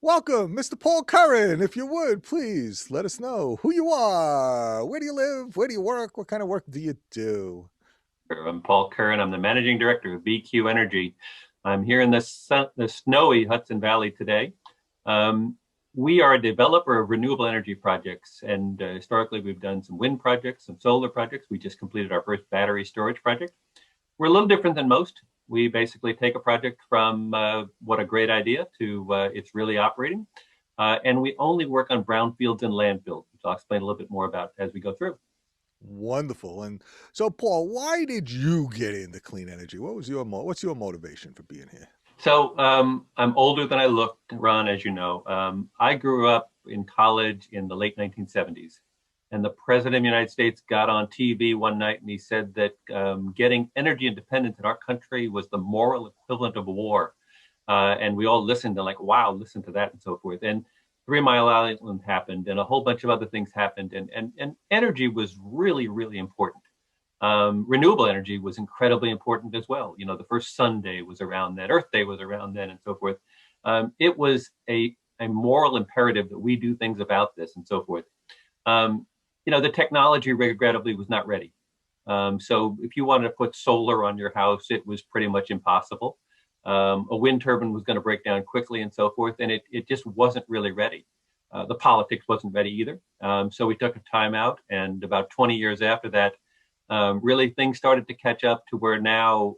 Welcome, Mr. Paul Curran. If you would, please let us know who you are. Where do you live? Where do you work? What kind of work do you do? I'm Paul Curran. I'm the managing director of BQ Energy. I'm here in the snowy Hudson Valley today. Um, we are a developer of renewable energy projects, and historically we've done some wind projects, some solar projects. We just completed our first battery storage project. We're a little different than most. We basically take a project from what a great idea to it's really operating. And we only work on brownfields and landfills, which I'll explain a little bit more about as we go through. Wonderful. And so, Paul, why did you get into clean energy? What's your motivation for being here? I'm older than I look, Ron, as you know. I grew up in college in the late 1970s, and the President of the United States got on TV one night and he said that getting energy independence in our country was the moral equivalent of war. And we all listened and like, wow, listen to that and so forth. And 3 Mile Island happened and a whole bunch of other things happened. And energy was really, really important. Renewable energy was incredibly important as well. You know, the first Sun Day was around then, Earth Day was around then, and so forth. It was a moral imperative that we do things about this and so forth. The technology, regrettably, was not ready. So if you wanted to put solar on your house, it was pretty much impossible. A wind turbine was going to break down quickly and so forth, and it just wasn't really ready. The politics wasn't ready either. So we took a time out, and about 20 years after that, really things started to catch up to where now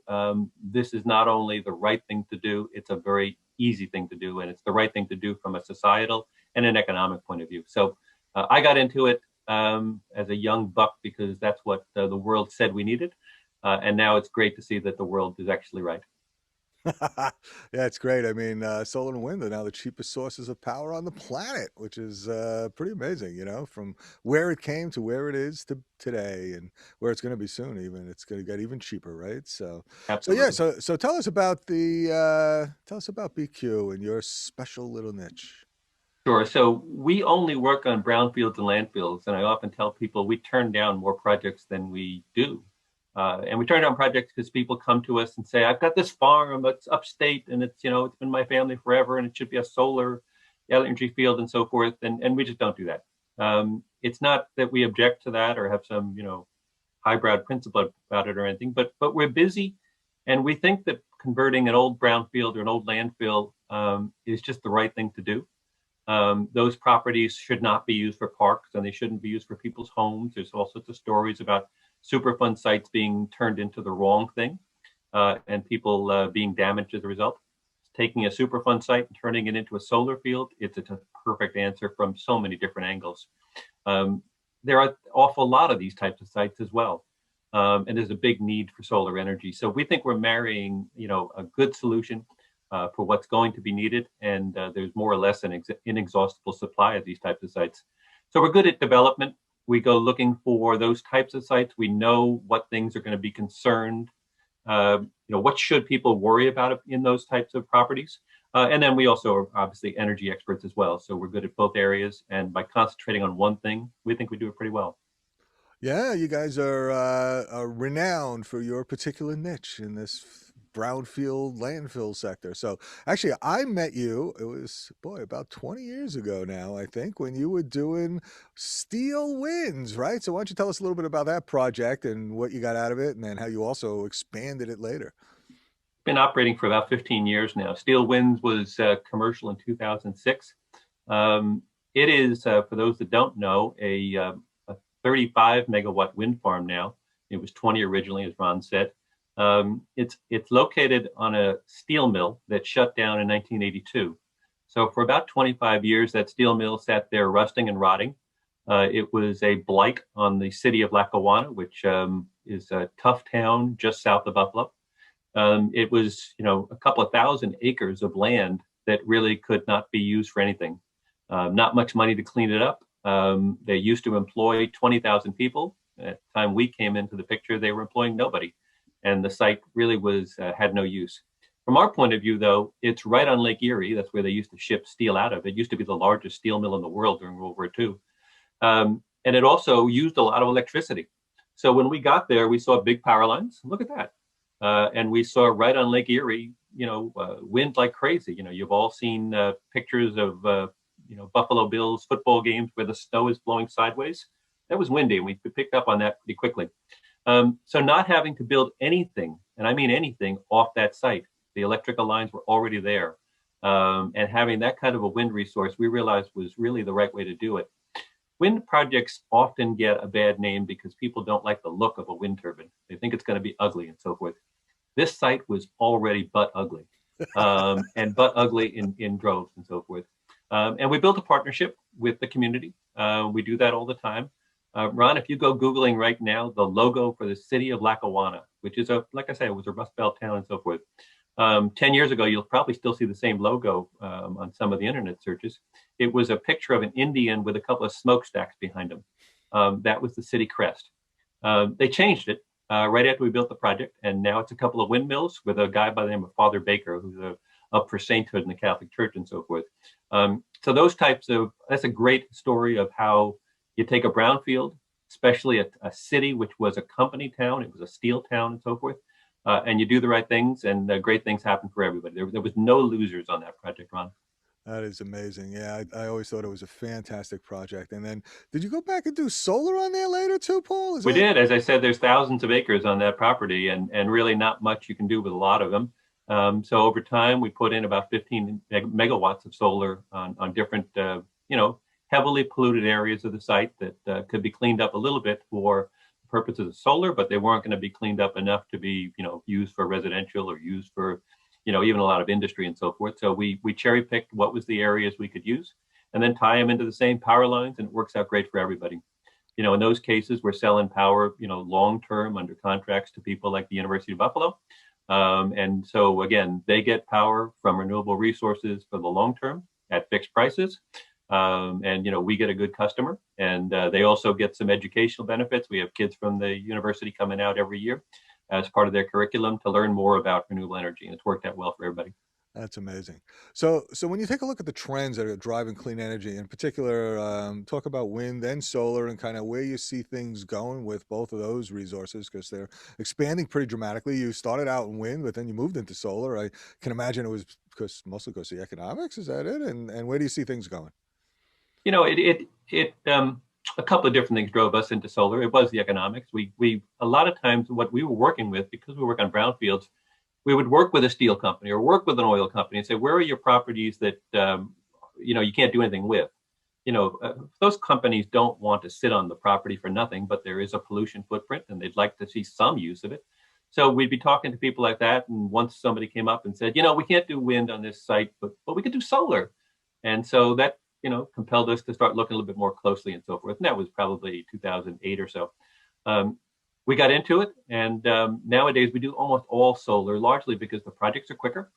this is not only the right thing to do, it's a very easy thing to do, and it's the right thing to do from a societal and an economic point of view. So I got into it as a young buck because that's what the world said we needed. And now it's great to see that the world is actually right. Yeah, it's great. I mean, solar and wind are now the cheapest sources of power on the planet, which is pretty amazing, from where it came to where it is to today and where it's going to be soon even. It's going to get even cheaper, right? So yeah, Absolutely. so tell us about BQ and your special little niche. Sure. So we only work on brownfields and landfills, and I often tell people we turn down more projects than we do. And we turn down projects because people come to us and say, "I've got this farm, it's upstate, and it's been my family forever, and it should be a solar energy field and so forth." And we just don't do that. It's not that we object to that or have some highbrow principle about it or anything, but we're busy, and we think that converting an old brownfield or an old landfill is just the right thing to do. Those properties should not be used for parks and they shouldn't be used for people's homes. There's all sorts of stories about Superfund sites being turned into the wrong thing and people being damaged as a result. Taking a Superfund site and turning it into a solar field, it's a perfect answer from so many different angles. There are an awful lot of these types of sites as well. And there's a big need for solar energy. So we think we're marrying, a good solution for what's going to be needed. And there's more or less an inexhaustible supply of these types of sites. So we're good at development. We go looking for those types of sites. We know what things are going to be concerned. What should people worry about in those types of properties? And then we also are obviously energy experts as well. So we're good at both areas. And by concentrating on one thing, we think we do it pretty well. Yeah, you guys are renowned for your particular niche in this brownfield landfill sector. So actually, I met you, it was, boy, about 20 years ago now, I think, when you were doing Steel Winds, right? So why don't you tell us a little bit about that project and what you got out of it, and then how you also expanded it later? Been operating for about 15 years now. Steel Winds was commercial in 2006. It is, for those that don't know, a 35 megawatt wind farm now. It was 20 originally, as Ron said. It's located on a steel mill that shut down in 1982. So for about 25 years, that steel mill sat there rusting and rotting. It was a blight on the city of Lackawanna, which is a tough town just south of Buffalo. It was, a couple of thousand acres of land that really could not be used for anything. Not much money to clean it up. They used to employ 20,000 people. At the time we came into the picture, they were employing nobody. And the site really had no use. From our point of view, though, it's right on Lake Erie. That's where they used to ship steel out of. It used to be the largest steel mill in the world during World War II. And it also used a lot of electricity. So when we got there, we saw big power lines. Look at that. And we saw right on Lake Erie, wind like crazy. You've all seen pictures of Buffalo Bills football games where the snow is blowing sideways. That was windy, and we picked up on that pretty quickly. So not having to build anything, and I mean anything, off that site. The electrical lines were already there. And having that kind of a wind resource, we realized was really the right way to do it. Wind projects often get a bad name because people don't like the look of a wind turbine. They think it's going to be ugly and so forth. This site was already butt ugly, and butt ugly in droves and so forth. And we built a partnership with the community. We do that all the time. Ron, if you go Googling right now, the logo for the City of Lackawanna, which is like I said, it was a Rust Belt town and so forth. 10 years ago, you'll probably still see the same logo on some of the internet searches. It was a picture of an Indian with a couple of smokestacks behind him. That was the city crest. They changed it right after we built the project, and now it's a couple of windmills with a guy by the name of Father Baker, who's up for sainthood in the Catholic Church and so forth. So that's a great story of how you take a brownfield, especially a city which was a company town, it was a steel town and so forth, and you do the right things, and great things happen for everybody. There was no losers on that project, Ron. That is amazing. Yeah, I always thought it was a fantastic project. And then, did you go back and do solar on there later too, Paul? Is We that? did. As I said, there's thousands of acres on that property, and really not much you can do with a lot of them. So over time, we put in about 15 megawatts of solar on different, heavily polluted areas of the site that could be cleaned up a little bit for purposes of solar, but they weren't going to be cleaned up enough to be, used for residential or used for, even a lot of industry and so forth. So we cherry picked what was the areas we could use, and then tie them into the same power lines, and it works out great for everybody. In those cases, we're selling power, long term under contracts to people like the University of Buffalo. And so again, they get power from renewable resources for the long term at fixed prices. And we get a good customer, and they also get some educational benefits. We have kids from the university coming out every year as part of their curriculum to learn more about renewable energy, and it's worked out well for everybody. That's amazing. So when you take a look at the trends that are driving clean energy, in particular, talk about wind and solar and kind of where you see things going with both of those resources because they're expanding pretty dramatically. You started out in wind, but then you moved into solar. I can imagine it was mostly because of the economics. Is that it? And where do you see things going? A couple of different things drove us into solar. It was the economics. We a lot of times what we were working with, because we work on brownfields, we would work with a steel company or work with an oil company and say, where are your properties that you can't do anything with? Those companies don't want to sit on the property for nothing, but there is a pollution footprint, and they'd like to see some use of it. So we'd be talking to people like that, and once somebody came up and said, we can't do wind on this site, but we could do solar, and so that compelled us to start looking a little bit more closely and so forth. And that was probably 2008 or so. We got into it, and nowadays we do almost all solar, largely because the projects are quicker.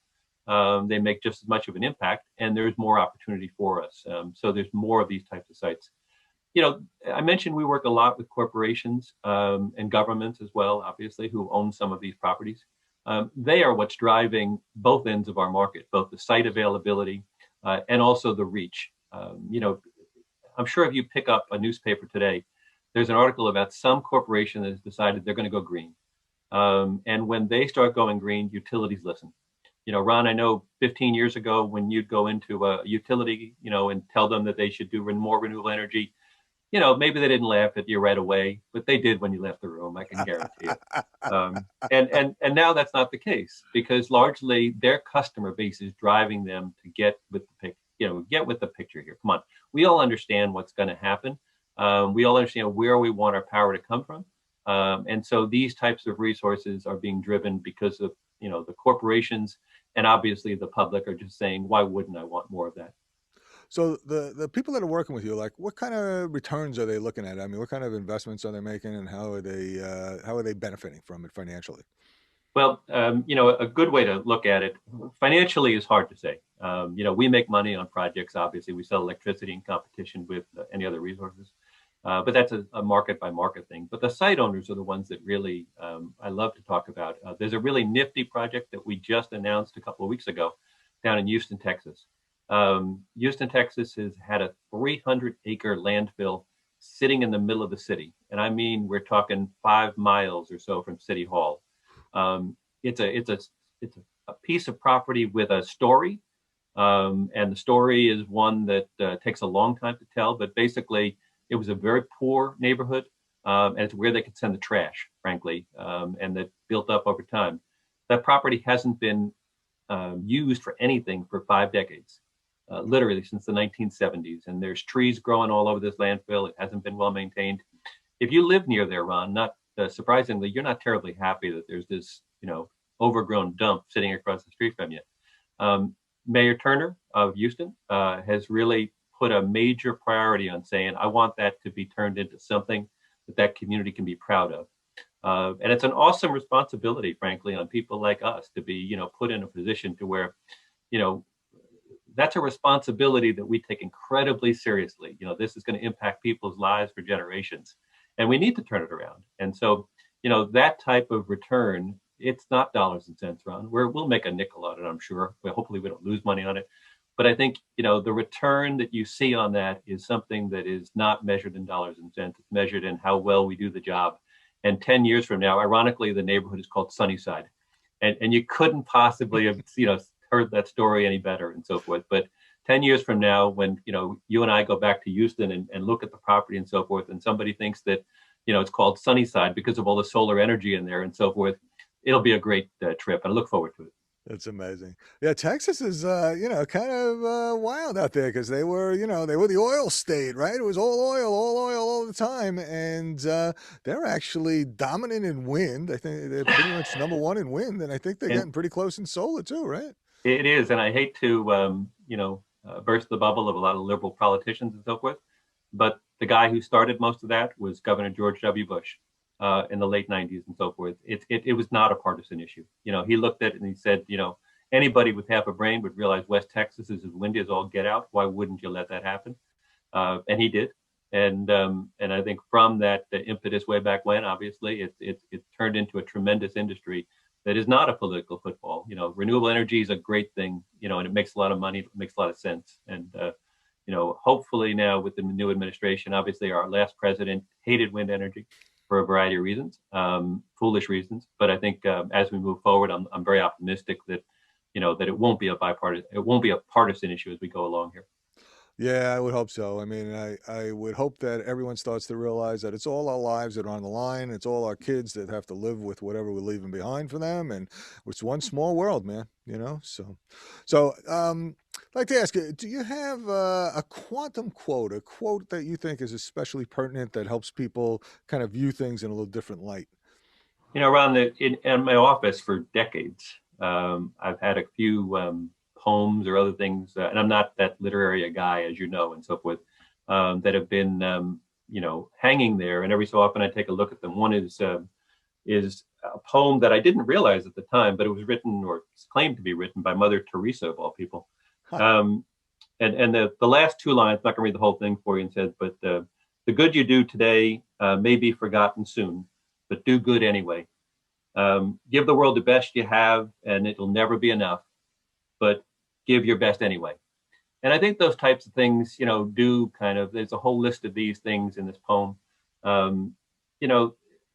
They make just as much of an impact, and there's more opportunity for us. So there's more of these types of sites. I mentioned we work a lot with corporations and governments as well, obviously, who own some of these properties. They are what's driving both ends of our market, both the site availability and also the reach. I'm sure if you pick up a newspaper today, there's an article about some corporation that has decided they're going to go green. And when they start going green, utilities listen. Ron, I know 15 years ago when you'd go into a utility, and tell them that they should do more renewable energy, maybe they didn't laugh at you right away, but they did when you left the room, I can guarantee it. And now that's not the case, because largely their customer base is driving them to get with the picture here. Come on, we all understand what's going to happen. We all understand where we want our power to come from. And so these types of resources are being driven because of, the corporations, and obviously the public are just saying, why wouldn't I want more of that? So the people that are working with you, like, what kind of returns are they looking at? I mean, what kind of investments are they making, and how are they benefiting from it financially? Well, a good way to look at it financially is hard to say. We make money on projects. Obviously, we sell electricity in competition with any other resources, but that's a market by market thing. But the site owners are the ones that really I love to talk about. There's a really nifty project that we just announced a couple of weeks ago down in Houston, Texas. Houston, Texas has had a 300-acre landfill sitting in the middle of the city, and I mean we're talking 5 miles or so from City Hall. It's a a piece of property with a story. And the story is one that takes a long time to tell, but basically it was a very poor neighborhood. And it's where they could send the trash, frankly, and that built up over time. That property hasn't been used for anything for 5 decades, literally since the 1970s. And there's trees growing all over this landfill. It hasn't been well maintained. If you live near there, Ron, not surprisingly, you're not terribly happy that there's this, overgrown dump sitting across the street from you. Mayor Turner of Houston has really put a major priority on saying, I want that to be turned into something that community can be proud of. And it's an awesome responsibility, frankly, on people like us to be, put in a position to where, you know, that's a responsibility that we take incredibly seriously. This is going to impact people's lives for generations, and we need to turn it around. And so, that type of return, it's not dollars and cents, Ron. We'll make a nickel on it, I'm sure. Well, hopefully we don't lose money on it. But I think, the return that you see on that is something that is not measured in dollars and cents. It's measured in how well we do the job. And 10 years from now, ironically, the neighborhood is called Sunnyside. And you couldn't possibly have, heard that story any better and so forth. But 10 years from now, when, you and I go back to Houston and look at the property and so forth, and somebody thinks that, it's called Sunnyside because of all the solar energy in there and so forth, it'll be a great trip. I look forward to it. That's amazing. Yeah, Texas is, kind of wild out there because they were the oil state, right? It was all oil, all the time, and they're actually dominant in wind. I think they're pretty much number one in wind, and I think they're And getting pretty close in solar too, right? it is, and I hate to, burst the bubble of a lot of liberal politicians and so forth, but the guy who started most of that was Governor George W. Bush in the late 90s and so forth. It was not a partisan issue. He looked at it and he said, anybody with half a brain would realize West Texas is as windy as all get out. Why wouldn't you let that happen? And he did. And I think from that the impetus way back when, obviously, it turned into a tremendous industry that is not a political football. Renewable energy is a great thing, and it makes a lot of money, it makes a lot of sense. And hopefully now with the new administration, obviously our last president hated wind energy for a variety of reasons, foolish reasons. But I think as we move forward, I'm very optimistic that that it won't be a partisan issue as we go along here. Yeah, I would hope so. I mean, I would hope that everyone starts to realize that it's all our lives that are on the line. It's all our kids that have to live with whatever we're leaving behind for them, and it's one small world, man. I'd like to ask you, do you have a quantum quote, a quote that you think is especially pertinent that helps people kind of view things in a little different light? Around in my office for decades, I've had a few poems or other things, and I'm not that literary a guy, as you know, and so forth, that have been, hanging there. And every so often I take a look at them. One is a poem that I didn't realize at the time, but it was written or claimed to be written by Mother Teresa of all people. Huh. And the last two lines, I'm not going to read the whole thing for you, and said, but the good you do today may be forgotten soon, but do good anyway. Give the world the best you have, and it'll never be enough, but give your best anyway. And I think those types of things, do kind of, there's a whole list of these things in this poem.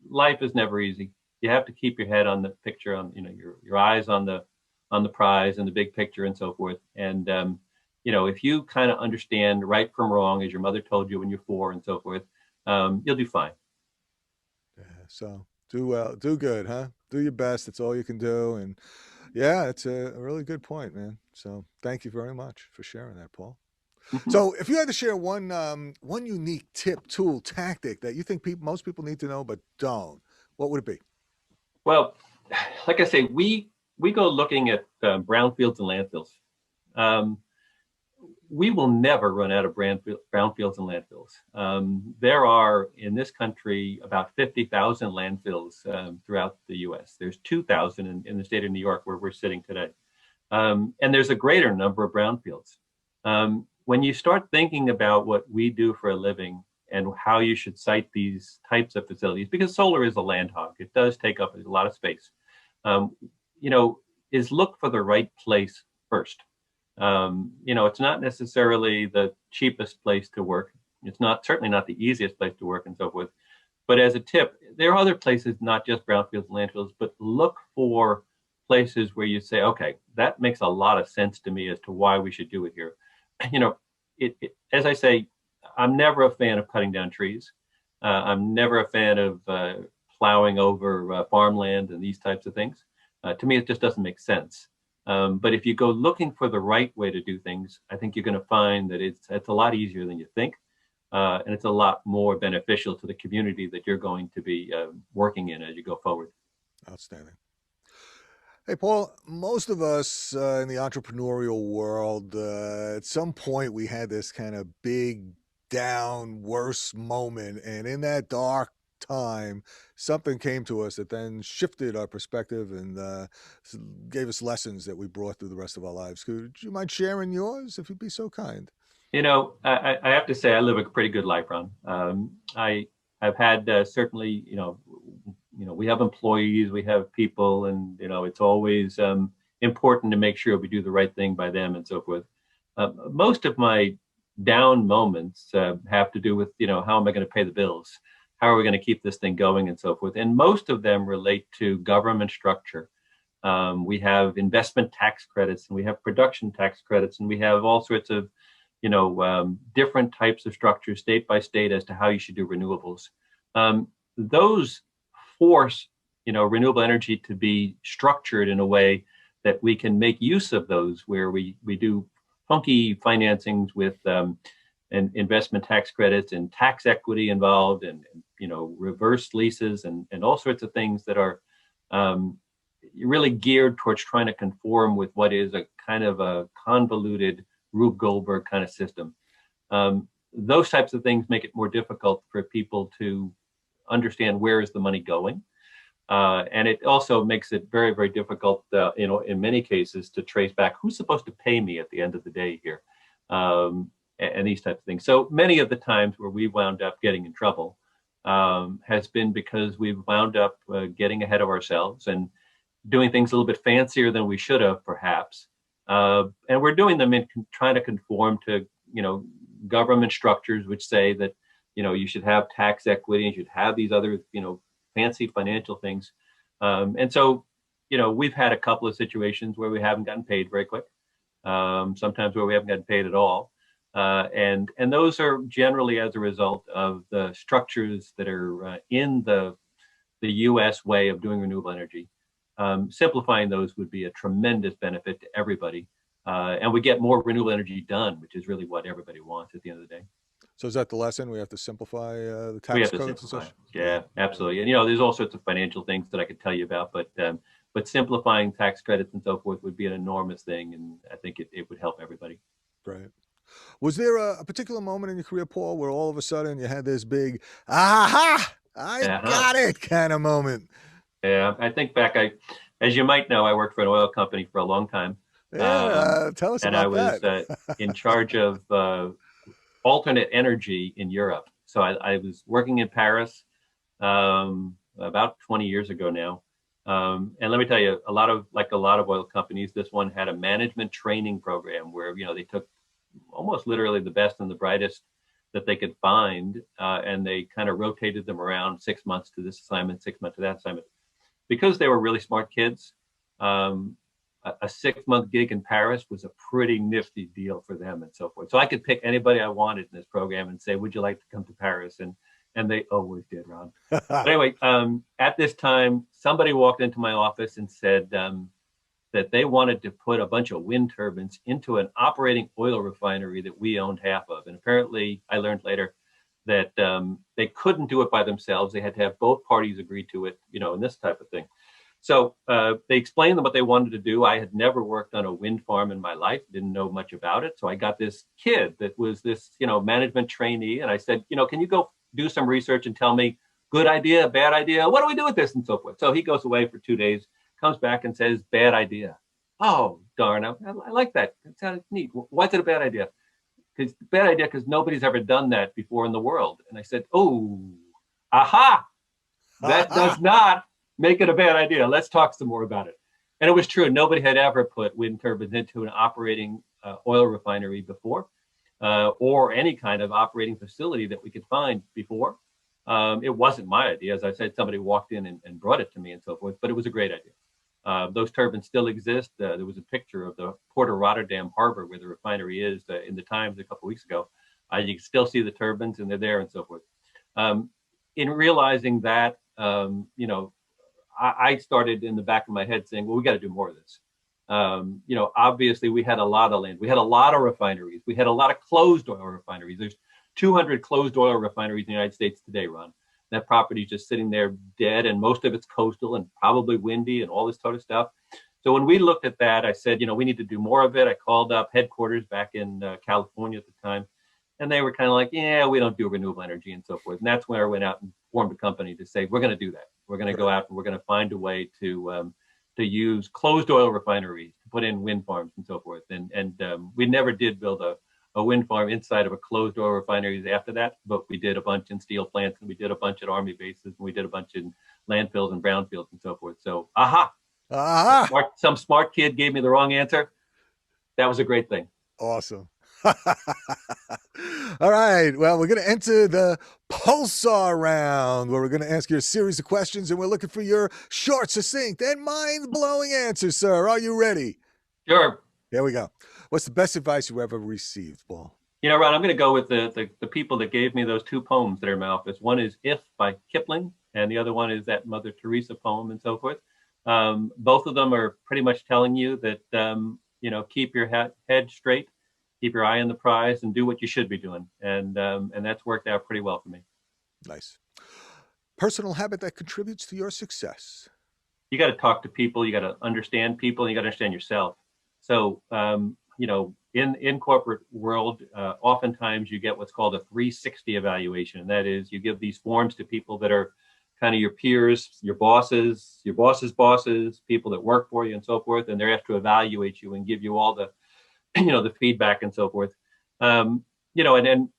Life is never easy. You have to keep your head on the picture, on, your eyes on the prize and the big picture and so forth. And, if you kind of understand right from wrong, as your mother told you when you're 4 and so forth, you'll do fine. Yeah, so do well, do good, huh? Do your best. That's all you can do. And yeah, it's a really good point, man. So thank you very much for sharing that, Paul. So if you had to share one unique tip, tool, tactic that you think most people need to know but don't, what would it be? Well, like I say, we go looking at brownfields and landfills. We will never run out of brownfields and landfills. There are in this country about 50,000 landfills throughout the U.S. There's 2,000 in the state of New York where we're sitting today. And there's a greater number of brownfields. When you start thinking about what we do for a living and how you should site these types of facilities, because solar is a land hog, it does take up a lot of space, is look for the right place first. It's not necessarily the cheapest place to work. It's certainly not the easiest place to work and so forth. But as a tip, there are other places, not just brownfields and landfills, but look for places where you say, okay, that makes a lot of sense to me as to why we should do it here. You know, as I say, I'm never a fan of cutting down trees. I'm never a fan of plowing over farmland and these types of things. To me, it just doesn't make sense. But if you go looking for the right way to do things, I think you're going to find that it's a lot easier than you think, and it's a lot more beneficial to the community that you're going to be working in as you go forward. Outstanding. Hey, Paul, most of us in the entrepreneurial world, at some point we had this kind of big down, worse moment. And in that dark time, something came to us that then shifted our perspective and gave us lessons that we brought through the rest of our lives. Could you mind sharing yours if you'd be so kind? I have to say I live a pretty good life, Ron. I've had certainly, we have employees, we have people, and it's always important to make sure we do the right thing by them and so forth. Most of my down moments have to do with, how am I going to pay the bills? How are we going to keep this thing going and so forth? And most of them relate to government structure. We have investment tax credits, and we have production tax credits, and we have all sorts of different types of structures state by state as to how you should do renewables. Those force, renewable energy to be structured in a way that we can make use of those, where we do funky financings with and investment tax credits and tax equity involved, and reverse leases and all sorts of things that are really geared towards trying to conform with what is a kind of a convoluted Rube Goldberg kind of system. Those types of things make it more difficult for people to understand where is the money going. And it also makes it very, very difficult, in many cases, to trace back who's supposed to pay me at the end of the day here, and these types of things. So many of the times where we wound up getting in trouble has been because we've wound up getting ahead of ourselves and doing things a little bit fancier than we should have, perhaps. And we're doing them in trying to conform to, government structures which say that, you should have tax equity, you should have these other, fancy financial things. And so, we've had a couple of situations where we haven't gotten paid very quick, sometimes where we haven't gotten paid at all. And those are generally as a result of the structures that are in the U.S. way of doing renewable energy. Simplifying those would be a tremendous benefit to everybody. And we get more renewable energy done, which is really what everybody wants at the end of the day. So is that the lesson? We have to simplify the We tax have to codes and simplify. such? Yeah, absolutely. And, there's all sorts of financial things that I could tell you about, but simplifying tax credits and so forth would be an enormous thing. And I think it would help everybody. Right. Was there a particular moment in your career, Paul, where all of a sudden you had this big, aha, I Uh-huh. got it kind of moment? Yeah, I think back, as you might know, I worked for an oil company for a long time. Yeah, tell us And I about was that. in charge of alternate energy in Europe. So I was working in Paris about 20 years ago now. And let me tell you, a lot of oil companies, this one had a management training program where, they took almost literally the best and the brightest that they could find. And they kind of rotated them around 6 months to this assignment, 6 months to that assignment. Because they were really smart kids, a 6-month gig in Paris was a pretty nifty deal for them and so forth. So I could pick anybody I wanted in this program and say, would you like to come to Paris? And they always did, Ron. But anyway, at this time, somebody walked into my office and said that they wanted to put a bunch of wind turbines into an operating oil refinery that we owned half of. And apparently, I learned later that they couldn't do it by themselves. They had to have both parties agree to it, and this type of thing. So they explained them what they wanted to do. I had never worked on a wind farm in my life, didn't know much about it. So I got this kid that was this, management trainee. And I said, can you go do some research and tell me good idea, bad idea? What do we do with this and so forth? So he goes away for 2 days, comes back and says, bad idea. Oh, darn, I like that. It sounded neat. Why's it a bad idea? Because bad idea because nobody's ever done that before in the world. And I said, oh, aha, that does not make it a bad idea. Let's talk some more about it. And it was true. Nobody had ever put wind turbines into an operating oil refinery before, or any kind of operating facility that we could find before. It wasn't my idea. As I said, somebody walked in and brought it to me and so forth, but it was a great idea. Those turbines still exist. There was a picture of the Port of Rotterdam harbor where the refinery is in the Times a couple of weeks ago. You can still see the turbines and they're there and so forth. Um, in realizing that, I started in the back of my head saying, well, we got to do more of this. Obviously we had a lot of land. We had a lot of refineries. We had a lot of closed oil refineries. There's 200 closed oil refineries in the United States today, Ron. That property is just sitting there dead, and most of it's coastal and probably windy and all this sort of stuff. So when we looked at that, I said, we need to do more of it. I called up headquarters back in California at the time, and they were kind of like, yeah, we don't do renewable energy and so forth. And that's where I went out and formed a company to say, we're going to do that. We're going to go out and we're going to find a way to use closed oil refineries to put in wind farms and so forth. And we never did build a wind farm inside of a closed oil refineries after that, but we did a bunch in steel plants, and we did a bunch at army bases, and we did a bunch in landfills and brownfields and so forth. So, Aha! some smart kid gave me the wrong answer. That was a great thing. Awesome. All right. Well, we're going to enter the pulsar round where we're going to ask you a series of questions, and we're looking for your short, succinct, and mind-blowing answers, sir. Are you ready? Sure. Here we go. What's the best advice you ever received, Paul? Ron, I'm going to go with the people that gave me those two poems that are in my office. One is If by Kipling, and the other one is that Mother Teresa poem and so forth. Both of them are pretty much telling you that, keep your head straight, keep your eye on the prize, and do what you should be doing. And that's worked out pretty well for me. Nice. Personal habit that contributes to your success. You got to talk to people. You got to understand people, and you got to understand yourself. So, in corporate world, oftentimes you get what's called a 360 evaluation. And that is, you give these forms to people that are kind of your peers, your bosses' bosses, people that work for you and so forth. And they're asked to evaluate you and give you all the, the feedback and so forth. And then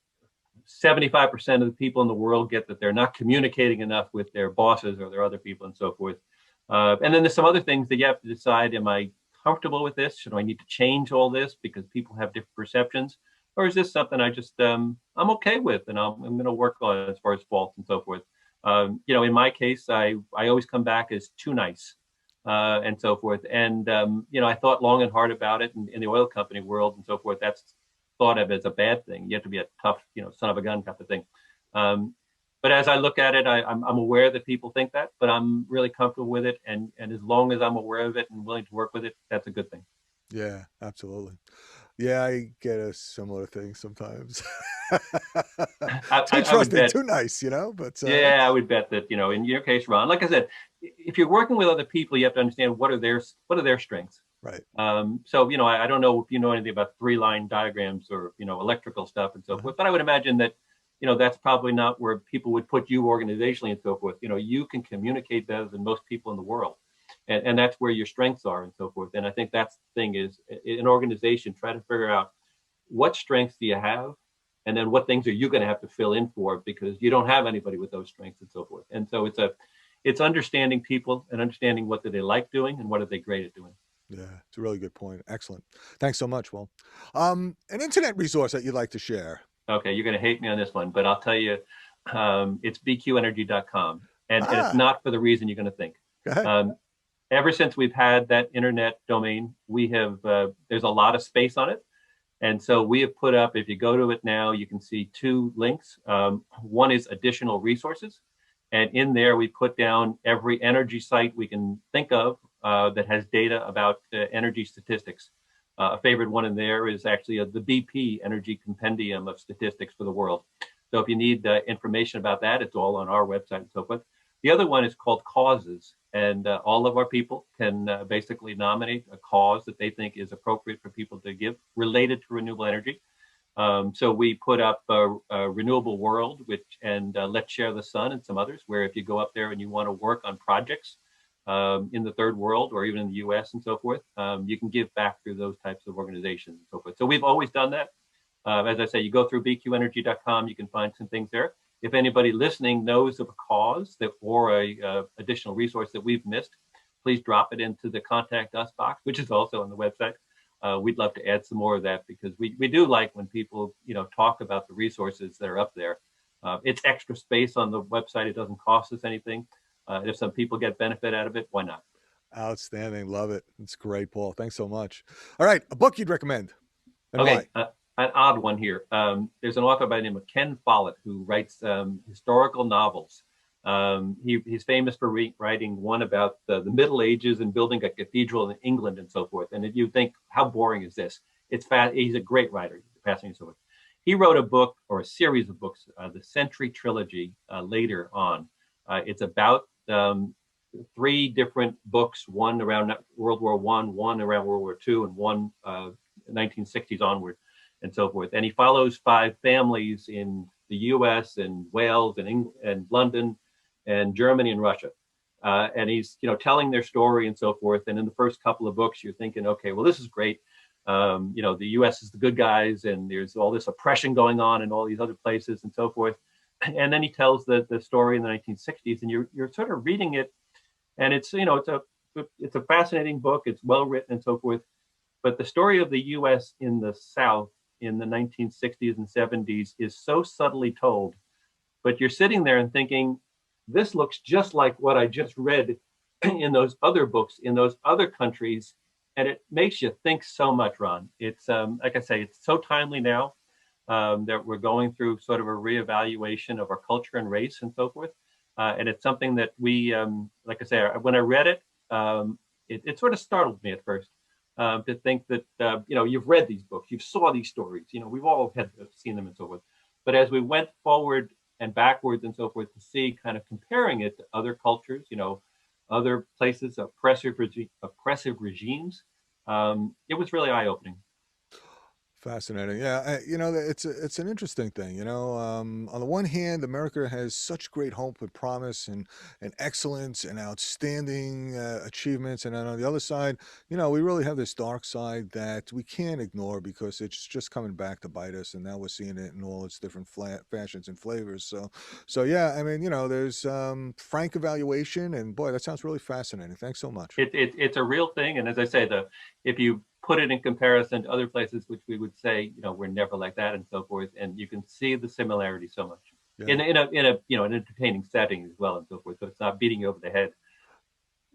75% of the people in the world get that they're not communicating enough with their bosses or their other people and so forth. And then there's some other things that you have to decide, am I comfortable with this? Should I need to change all this because people have different perceptions? Or is this something I just, I'm okay with, and I'm going to work on as far as faults and so forth? In my case, I always come back as too nice and so forth. And, I thought long and hard about it in the oil company world and so forth. That's thought of as a bad thing. You have to be a tough, son of a gun type of thing. But as I look at it, I'm aware that people think that, but I'm really comfortable with it. And as long as I'm aware of it and willing to work with it, that's a good thing. Yeah, absolutely. Yeah, I get a similar thing sometimes. Too trusting, too nice, but yeah, I would bet that, in your case, Ron, like I said, if you're working with other people, you have to understand what are their strengths. Right. So, I don't know if you know anything about 3-line diagrams or, electrical stuff and so forth, but I would imagine that, that's probably not where people would put you organizationally and so forth. You can communicate better than most people in the world. And that's where your strengths are and so forth. And I think that's the thing is, an organization, try to figure out what strengths do you have, and then what things are you going to have to fill in for, because you don't have anybody with those strengths and so forth. And so it's understanding people and understanding what do they like doing and what are they great at doing. Yeah, it's a really good point. Excellent. Thanks so much, Will. An internet resource that you'd like to share? Okay, you're going to hate me on this one, but I'll tell you, it's bqenergy.com. And it's not for the reason you're going to think. Go ahead. Ever since we've had that internet domain, we have, there's a lot of space on it. And so we have put up, if you go to it now, you can see 2 links. One is additional resources. And in there, we put down every energy site we can think of that has data about energy statistics. A favorite one in there is actually the BP Energy Compendium of Statistics for the world. So if you need information about that, it's all on our website and so forth. The other one is called Causes, and all of our people can basically nominate a cause that they think is appropriate for people to give related to renewable energy. So we put up a Renewable World, and Let's Share the Sun and some others, where if you go up there and you want to work on projects in the third world or even in the US and so forth, you can give back through those types of organizations and so forth. So we've always done that. As I say, you go through bqenergy.com, you can find some things there. If anybody listening knows of a cause or a additional resource that we've missed, please drop it into the Contact Us box, which is also on the website. We'd love to add some more of that, because we do like when people talk about the resources that are up there. It's extra space on the website. It doesn't cost us anything. If some people get benefit out of it, why not? Outstanding. Love it. It's great, Paul. Thanks so much. All right, a book you'd recommend and why? Okay, an odd one here. There's an author by the name of Ken Follett who writes historical novels. He's famous for writing one about the Middle Ages and building a cathedral in England and so forth. And if you think, how boring is this? He's a great writer, fascinating so forth. He wrote a book or a series of books, the Century Trilogy, later on. It's about three different books, one around World War one around World War II, and one 1960s onward, and so forth. And he follows five families in the U.S. and Wales and England and London and Germany and Russia. And he's telling their story and so forth. And in the first couple of books, you're thinking, okay, well, this is great. The U.S. is the good guys, and there's all this oppression going on in all these other places and so forth. And then he tells the story in the 1960s, and you're sort of reading it, and it's a fascinating book. It's well written and so forth. But the story of the U.S. in the South in the 1960s and 70s is so subtly told. But you're sitting there and thinking, this looks just like what I just read in those other books in those other countries. And it makes you think so much, Ron. It's like I say, it's so timely now that we're going through sort of a reevaluation of our culture and race and so forth. And it's something that we, like I say, when I read it, it sort of startled me at first. To think that you've read these books, you've saw these stories, we've all had seen them and so forth. But as we went forward and backwards and so forth to see, kind of comparing it to other cultures, other places, oppressive regimes, it was really eye opening. Fascinating. Yeah, it's an interesting thing. On the one hand, America has such great hope and promise and excellence and outstanding achievements, and then on the other side, we really have this dark side that we can't ignore because it's just coming back to bite us, and now we're seeing it in all its different fashions and flavors. So yeah, I mean, there's frank evaluation, and boy, that sounds really fascinating. Thanks so much. It's a real thing, and as I say, if you put it in comparison to other places, which we would say, we're never like that and so forth, and you can see the similarity so much Yeah. in an entertaining setting as well and so forth. So it's not beating you over the head.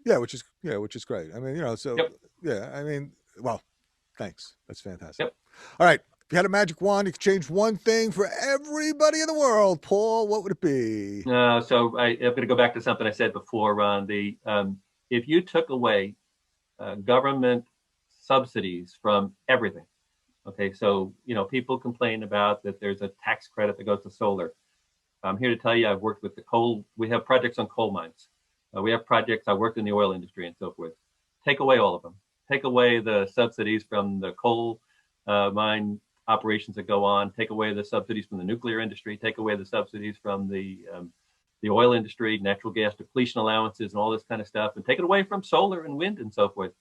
Yeah, which is great. I mean, so Yep. yeah, I mean, well, thanks. That's fantastic. Yep. All right. If you had a magic wand, you could change one thing for everybody in the world, Paul, what would it be? So I'm going to go back to something I said before, Ron. If you took away government subsidies from everything, okay, so people complain about that there's a tax credit that goes to solar. I'm here to tell you, I've worked with the coal. We have projects on coal mines. We have projects. I worked in the oil industry and so forth. Take away all of them. Take away the subsidies from the coal mine operations that go on. Take away the subsidies from the nuclear industry. Take away the subsidies from the oil industry, natural gas depletion allowances, and all this kind of stuff, and take it away from solar and wind and so forth.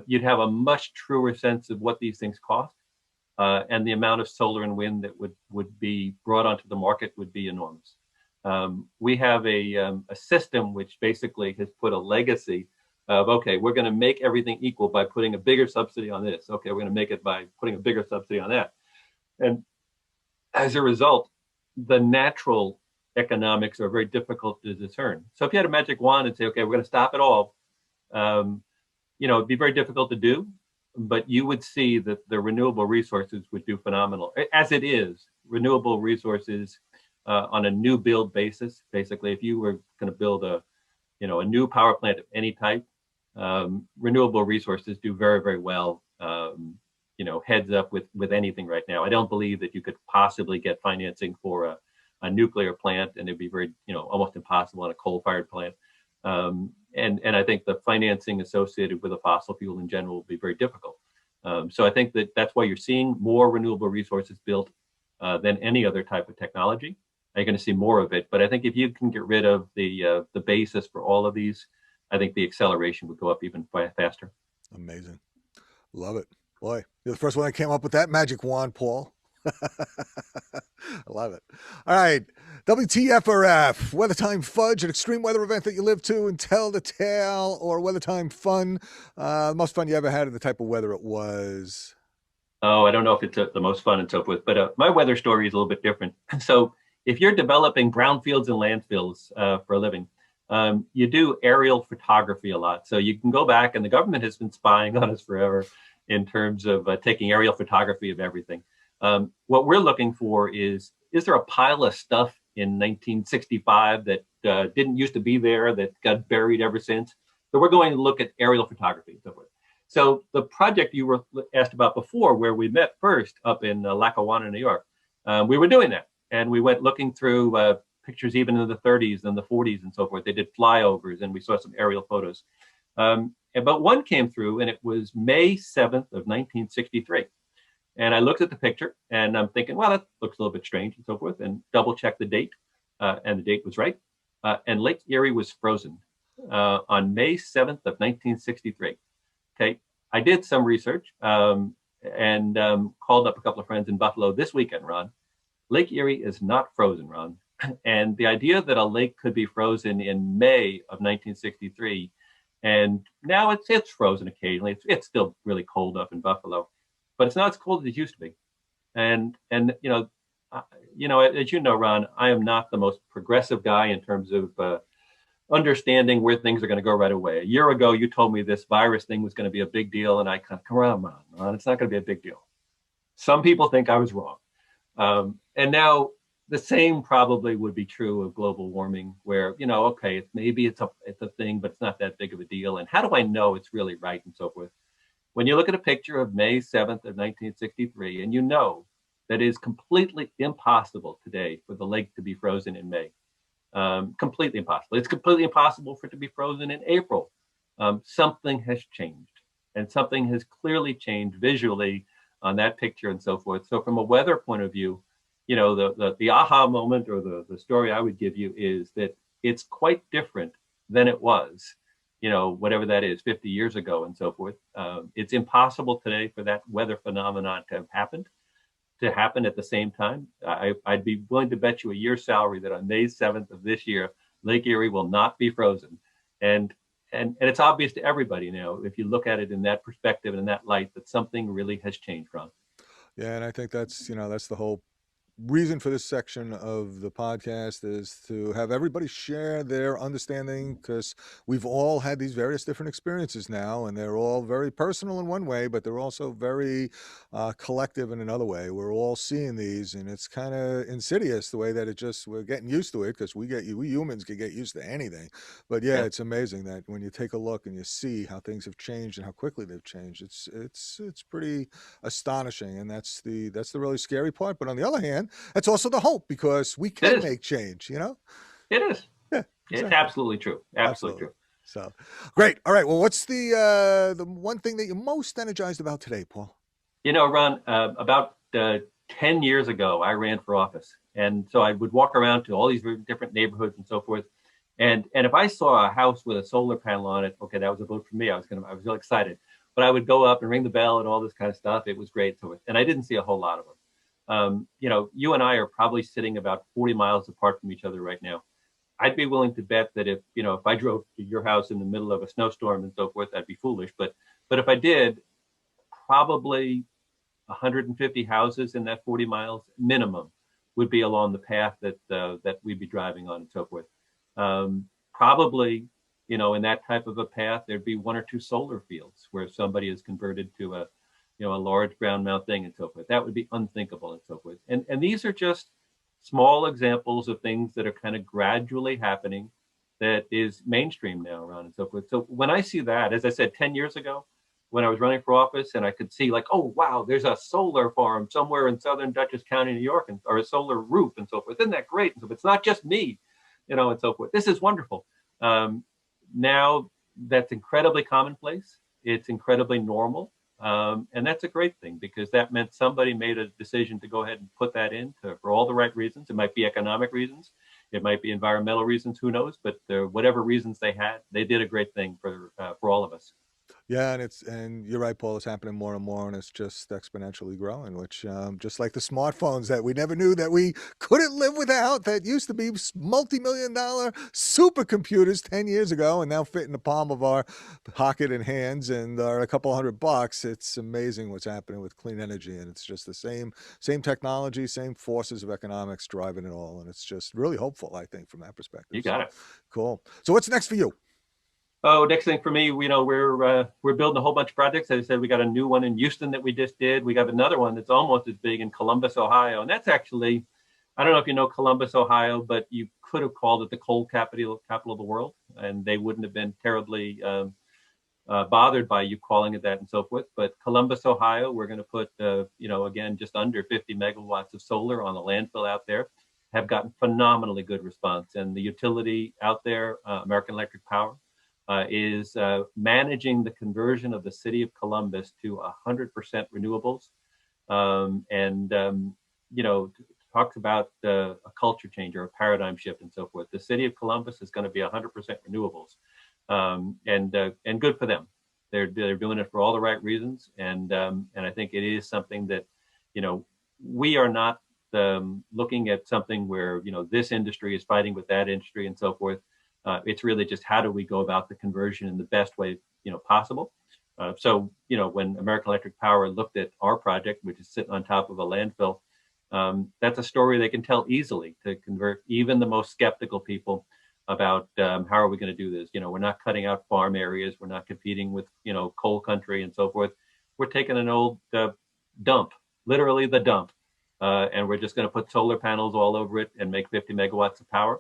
You'd have a much truer sense of what these things cost, and the amount of solar and wind that would be brought onto the market would be enormous. We have a system which basically has put a legacy of, okay, we're going to make everything equal by putting a bigger subsidy on this. Okay, we're going to make it by putting a bigger subsidy on that. And as a result, the natural economics are very difficult to discern. So if you had a magic wand and say, okay, we're going to stop it all, it'd be very difficult to do, but you would see that the renewable resources would do phenomenal. As it is, renewable resources on a new build basis, basically, if you were going to build a new power plant of any type, renewable resources do very, very well. Heads up with anything right now. I don't believe that you could possibly get financing for a nuclear plant, and it'd be very, almost impossible on a coal-fired plant. And I think the financing associated with a fossil fuel in general will be very difficult. So I think that's why you're seeing more renewable resources built than any other type of technology. You're going to see more of it. But I think if you can get rid of the basis for all of these, I think the acceleration would go up even faster. Amazing. Love it. Boy, you're the first one that came up with that magic wand, Paul. I love it. All right. WTFRF, weather time fudge, an extreme weather event that you live to and tell the tale, or weather time fun, the most fun you ever had, and the type of weather it was. Oh, I don't know if it's the most fun and so forth, but my weather story is a little bit different. So if you're developing brownfields and landfills for a living, you do aerial photography a lot. So you can go back, and the government has been spying on us forever in terms of taking aerial photography of everything. What we're looking for is there a pile of stuff in 1965 that didn't used to be there that got buried ever since? So we're going to look at aerial photography and so forth. So the project you were asked about before, where we met first up in Lackawanna, New York, we were doing that. And we went looking through pictures even in the 30s and the 40s and so forth. They did flyovers, and we saw some aerial photos. But one came through, and it was May 7th of 1963. And I looked at the picture, and I'm thinking, well, that looks a little bit strange and so forth, and double checked the date, and the date was right. And Lake Erie was frozen on May 7th of 1963. Okay, I did some research and called up a couple of friends in Buffalo this weekend, Ron. Lake Erie is not frozen, Ron. And the idea that a lake could be frozen in May of 1963, and now it's frozen occasionally. It's still really cold up in Buffalo, but it's not as cold as it used to be. And as you know, Ron, I am not the most progressive guy in terms of understanding where things are going to go right away. A year ago, you told me this virus thing was going to be a big deal, and I kind of, come on, Ron, it's not going to be a big deal. Some people think I was wrong. And now the same probably would be true of global warming, where, okay, maybe it's a thing, but it's not that big of a deal. And how do I know it's really right and so forth? When you look at a picture of May 7th of 1963, and you know that it is completely impossible today for the lake to be frozen in May. Completely impossible. It's completely impossible for it to be frozen in April. Something has changed, and something has clearly changed visually on that picture and so forth. So from a weather point of view, the aha moment, or the story I would give you, is that it's quite different than it was, whatever that is, 50 years ago and so forth. It's impossible today for that weather phenomenon to happen at the same time. I'd be willing to bet you a year's salary that on May 7th of this year, Lake Erie will not be frozen. And it's obvious to everybody now, if you look at it in that perspective and in that light, that something really has changed, Ron. Yeah, and I think that's the whole reason for this section of the podcast, is to have everybody share their understanding, because we've all had these various different experiences now, and they're all very personal in one way, but they're also very collective in another way. We're all seeing these, and it's kind of insidious the way that we're getting used to it, because we humans can get used to anything. But yeah, Yeah, it's amazing that when you take a look and you see how things have changed and how quickly they've changed, it's pretty astonishing, and that's the really scary part. But on the other hand, that's also the hope, because we it can is. make change. It is. Yeah, It's exactly. absolutely true. Absolutely Absolutely. true. So great. All right. Well, what's the one thing that you're most energized about today, Paul? Ron, about 10 years ago, I ran for office. And so I would walk around to all these different neighborhoods and so forth. And if I saw a house with a solar panel on it, okay, that was a vote for me. I was really excited. But I would go up and ring the bell and all this kind of stuff. It was great. And I didn't see a whole lot of them. You and I are probably sitting about 40 miles apart from each other right now. I'd be willing to bet that if I drove to your house in the middle of a snowstorm and so forth, that'd be foolish. But if I did, probably 150 houses in that 40 miles minimum would be along the path that we'd be driving on and so forth. Probably, in that type of a path, there'd be one or two solar fields where somebody is converted to a large ground mount thing and so forth. That would be unthinkable and so forth. And these are just small examples of things that are kind of gradually happening that is mainstream now around and so forth. So when I see that, as I said, 10 years ago, when I was running for office, and I could see like, oh, wow, there's a solar farm somewhere in southern Dutchess County, New York, or a solar roof and so forth. Isn't that great? And so it's not just me, and so forth. This is wonderful. Now that's incredibly commonplace. It's incredibly normal. And that's a great thing, because that meant somebody made a decision to go ahead and put that in for all the right reasons. It might be economic reasons. It might be environmental reasons. Who knows? But whatever reasons they had, they did a great thing for all of us. Yeah, and you're right, Paul. It's happening more and more, and it's just exponentially growing. Which, just like the smartphones that we never knew that we couldn't live without, that used to be multi-million-dollar supercomputers 10 years ago, and now fit in the palm of our pocket and hands, and are a couple $100. It's amazing what's happening with clean energy, and it's just the same technology, same forces of economics driving it all, and it's just really hopeful, I think, from that perspective. You got So it. cool. So what's next for you? Oh, next thing for me, we're building a whole bunch of projects. As I said, we got a new one in Houston that we just did. We got another one that's almost as big in Columbus, Ohio, and that's actually, I don't know if you know Columbus, Ohio, but you could have called it the coal capital of the world, and they wouldn't have been terribly bothered by you calling it that and so forth. But Columbus, Ohio, we're going to put, again, just under 50 megawatts of solar on a landfill out there. Have gotten phenomenally good response, and the utility out there, American Electric Power, is managing the conversion of the city of Columbus to 100% renewables, and talks about a culture change or a paradigm shift and so forth. The city of Columbus is going to be 100% renewables, and good for them. They're doing it for all the right reasons, and I think it is something that, we are not looking at something where this industry is fighting with that industry and so forth. It's really just how do we go about the conversion in the best way possible. So when American Electric Power looked at our project, which is sitting on top of a landfill, that's a story they can tell easily to convert even the most skeptical people about how are we going to do this. We're not cutting out farm areas. We're not competing with coal country and so forth. We're taking an old dump, literally the dump, and we're just going to put solar panels all over it and make 50 megawatts of power.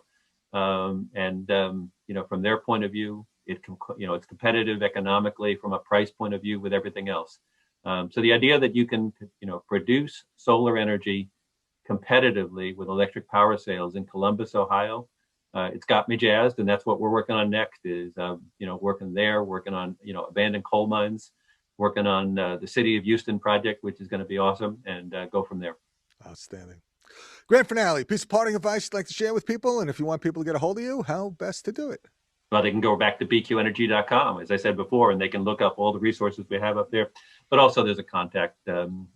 From their point of view, it's competitive economically from a price point of view with everything else. So the idea that you can, produce solar energy competitively with electric power sales in Columbus, Ohio, it's got me jazzed, and that's what we're working on next. Is working on abandoned coal mines, working on the City of Houston project, which is going to be awesome, and go from there. Outstanding. Grand finale, piece of parting advice you'd like to share with people, and if you want people to get a hold of you, how best to do it? Well, they can go back to bqenergy.com, as I said before, and they can look up all the resources we have up there. But also, there's a contact, button,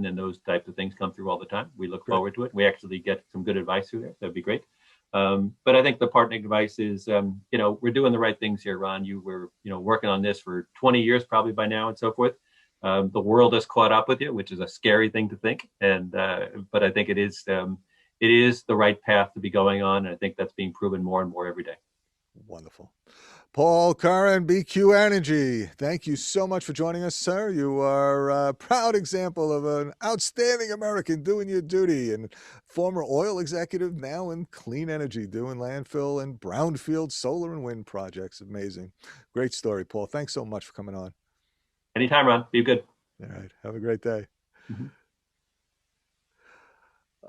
and those types of things come through all the time. We look forward to it. We actually get some good advice through there. That'd be great. But I think the parting advice is, we're doing the right things here, Ron. You were, working on this for 20 years probably by now and so forth. The world has caught up with you, which is a scary thing to think. But I think it is the right path to be going on. And I think that's being proven more and more every day. Wonderful. Paul Curran, BQ Energy, thank you so much for joining us, sir. You are a proud example of an outstanding American doing your duty, and former oil executive, now in clean energy, doing landfill and brownfield solar and wind projects. Amazing. Great story, Paul. Thanks so much for coming on. Anytime, Ron. Be good. All right. Have a great day. Mm-hmm.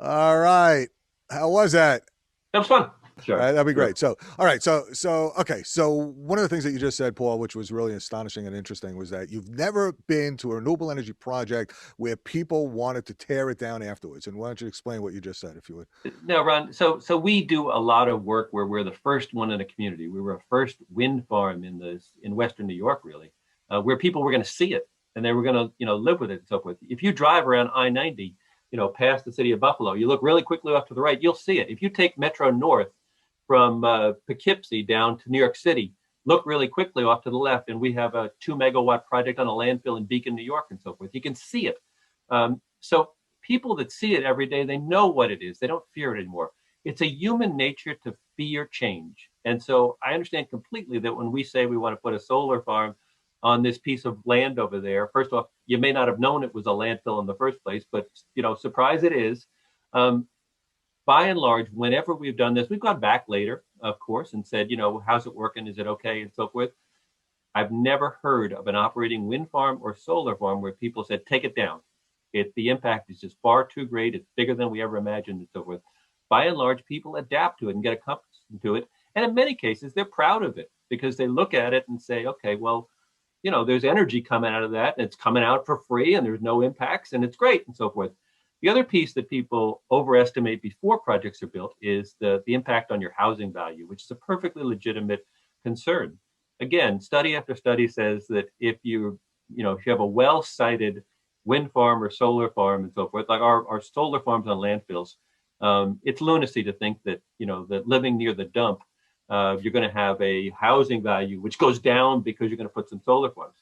All right. How was that? That was fun. Sure. All right, that'd be great. So, all right. Okay. So one of the things that you just said, Paul, which was really astonishing and interesting, was that you've never been to a renewable energy project where people wanted to tear it down afterwards. And why don't you explain what you just said, if you would? No, Ron. So we do a lot of work where we're the first one in a community. We were a first wind farm in Western New York, really, where people were going to see it and they were going to, live with it and so forth. If you drive around I-90, past the city of Buffalo, you look really quickly off to the right, you'll see it. If you take Metro North from Poughkeepsie down to New York City, look really quickly off to the left, and we have a 2 megawatt project on a landfill in Beacon, New York, and so forth. You can see it. So people that see it every day, they know what it is. They don't fear it anymore. It's a human nature to fear change. And so I understand completely that when we say we want to put a solar farm on this piece of land over there, first off, you may not have known it was a landfill in the first place, but surprise it is. By and large, whenever we've done this, we've gone back later, of course, and said, how's it working? Is it okay? And so forth. I've never heard of an operating wind farm or solar farm where people said, take it down. The impact is just far too great. It's bigger than we ever imagined and so forth. By and large, people adapt to it and get accustomed to it. And in many cases, they're proud of it because they look at it and say, okay, well, there's energy coming out of that and it's coming out for free and there's no impacts and it's great and so forth. The other piece that people overestimate before projects are built is the impact on your housing value, which is a perfectly legitimate concern. again, study after study says that if you have a well-sited wind farm or solar farm and so forth, like our solar farms on landfills, it's lunacy to think that, that living near the dump, you're going to have a housing value which goes down because you're going to put some solar farms.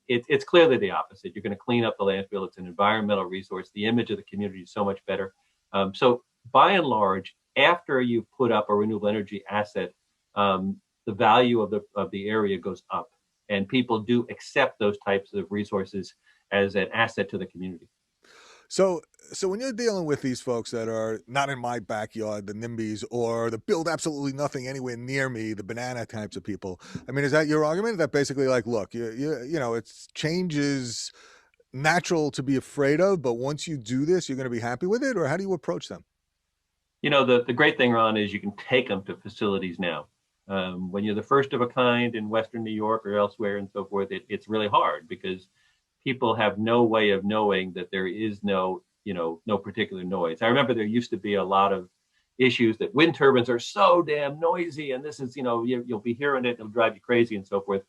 It's clearly the opposite. You're going to clean up the landfill. It's an environmental resource. The image of the community is so much better. So by and large, after you put up a renewable energy asset, the value of the area goes up, and people do accept those types of resources as an asset to the community. So, so when you're dealing with these folks that are not in my backyard, the NIMBYs, or the build absolutely nothing anywhere near me, the banana types of people, I mean, is that your argument? That basically, like, look, it's change is natural to be afraid of, but once you do this, you're going to be happy with it, or how do you approach them? The great thing, Ron, is you can take them to facilities now. When you're the first of a kind in Western New York or elsewhere and so forth, it's really hard because people have no way of knowing that there is no particular noise. I remember there used to be a lot of issues that wind turbines are so damn noisy, and this is, you'll be hearing it, it'll drive you crazy and so forth.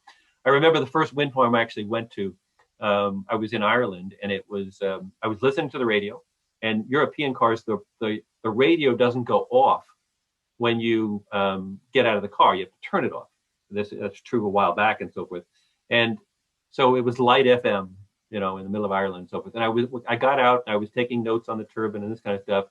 I remember the first wind farm I actually went to. I was in Ireland, and I was listening to the radio, and European cars, the radio doesn't go off when you get out of the car. You have to turn it off. That's true a while back and so forth. And so it was light FM, in the middle of Ireland and so forth. And I got out and I was taking notes on the turbine and this kind of stuff.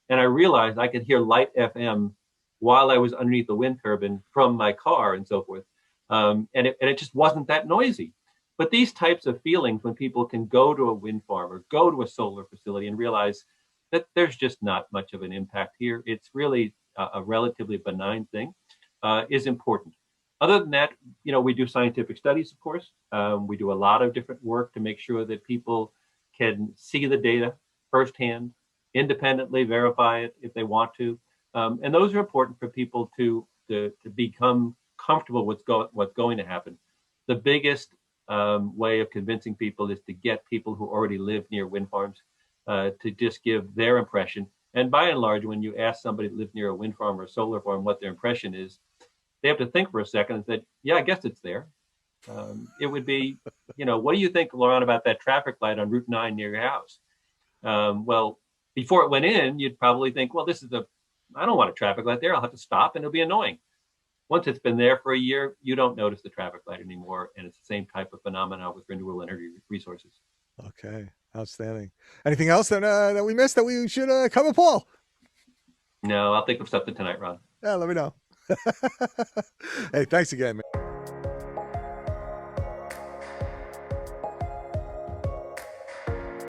And I realized I could hear light FM while I was underneath the wind turbine from my car and so forth. And it just wasn't that noisy. But these types of feelings, when people can go to a wind farm or go to a solar facility and realize that there's just not much of an impact here, it's really a relatively benign thing, is important. Other than that, we do scientific studies, of course. We do a lot of different work to make sure that people can see the data firsthand, independently verify it if they want to. And those are important for people to become comfortable with what's going to happen. The biggest way of convincing people is to get people who already live near wind farms to just give their impression. And by and large, when you ask somebody to live near a wind farm or a solar farm what their impression is, they have to think for a second and say, yeah, I guess it's there. It would be, what do you think, Laurent, about that traffic light on Route 9 near your house? Well, before it went in, you'd probably think, well, I don't want a traffic light there. I'll have to stop and it'll be annoying. Once it's been there for a year, you don't notice the traffic light anymore. And it's the same type of phenomenon with renewable energy resources. Okay, outstanding. Anything else that we missed that we should cover, Paul? No, I'll think of something tonight, Ron. Yeah, let me know. Hey, thanks again, man.